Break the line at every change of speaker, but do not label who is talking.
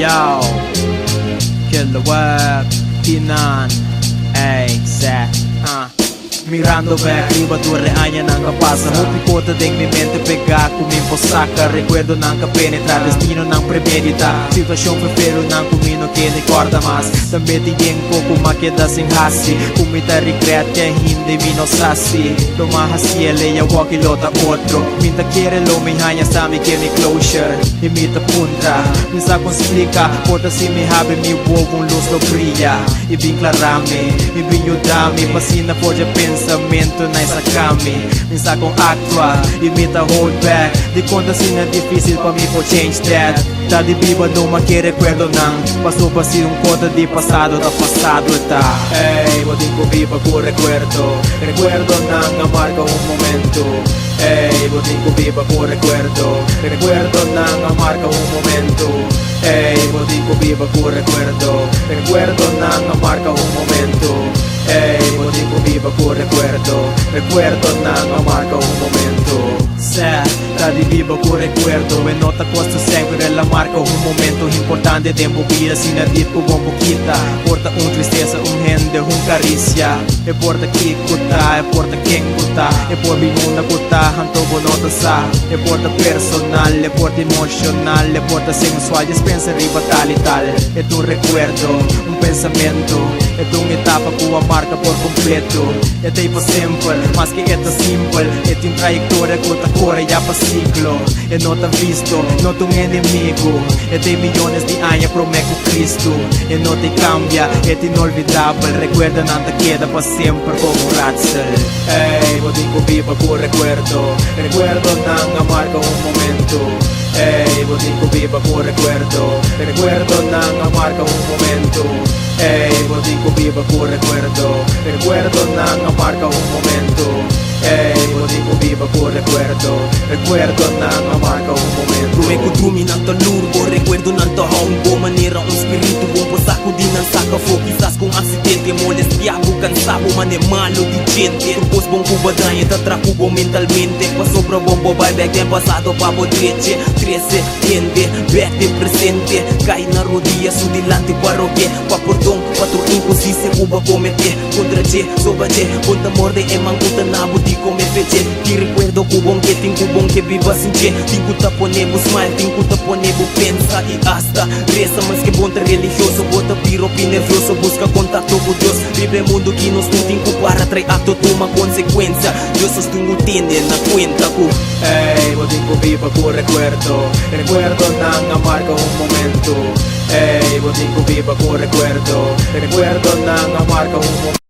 Yo, Killer Web, Tinan, ey, Zach, mirando back, iba 2 años nang kapasa. Multipota ding mi mente pega, kumimpo saka. Recuerdo nang kapenetra, destino nang premedita. Sitwasyon pero nang kumino que recorda mas. Também tingin ko kumakeda sing hasi. Kumita regret kaya hindi minosasi. Lumahasiele ya wakilota otro. Minta quiere lo mihanya sa mi que mi closure. Imita punta, minsa con explica. Porta si mi habe mi uovo un luz lo brilla. Ibin clarami, ibin yudami. Pasina por ya pensamento na isa kami. Minsa kong actua, imita hold back. Di conta si na difícil pa mi for change that. Tá de viva numa que recuerdo não. Passou para si um conta de passado, da passado está. Ei, vou digo viva com recuerdo. Recuerdo não marca um momento. Ei, vou digo viva com recuerdo. Recuerdo não marca um momento. Ei, vou digo viva com recuerdo. Recuerdo não marca um momento. Ei, vou digo viva com recuerdo. Recuerdo não marca um momento. Tá de viva con recuerdo. Me nota questo sempre la marca un momento importante tempo vida sin nadie con poquita. Porta un tristeza, un gente, un caricia. E porta que cuta, e porta quem cuta. E por vinuna cuta, hanto bonota sa. E porta personal, e porta emocional. E porta sensual, e pensa riba tal e tal. E tu recuerdo, un pensamento. E tu etapa com a marca por completo. E te pa sempre, mas que esta simple. E tem trayectoria cuta corre ya pa ciclo. E no te visto, no tu enemigo. E de millones de años prometo Cristo. E no te cambia, es inolvidable. Recuerda nada queda pa siempre como Ratzel. Ey, vou digo viva con recuerdo. Recuerdo nada marca un momento. Ey, vou digo viva con recuerdo. Recuerdo nada marca un momento. Ey, vou digo viva con recuerdo. Recuerdo nada marca un momento. Ey, vou digo viva con recuerdo. Recuerdo nada marca un momento.
Ruego dumi ng talurbo, recuerdo ng tahonggo. Manera un spirito, buong pasako din ang sakafo. Quizás kung aksidente, molestiago, cansado, man es malo di gente. Tupos bong kubadayan, tatrakubo mentalmente. Pasobra bombo, bye back del pasado, papo dereche. 13, tiende, back del presente. Cae na rodilla, su dilante, parroquia. Papordong, patro imposible, kuba comete. Contra che, soba che, punta morde, emang puta nabo, di come fece. Ti recuerdo kubong que viva sin che. Tingu ta ponebo smile, tingu ta ponebo pensa y hasta reza más que bonta religioso. Bota piro pi nervioso, busca contacto con Dios. Vive mundo que nos não tingu para trae acto, toma consecuencia. Dios sostengo tiene na cuenta ku.
Ey, vou digo viva con recuerdo. Recuerdo nada marca un momento. Ey, vou digo viva con recuerdo. Recuerdo nada marca un momento.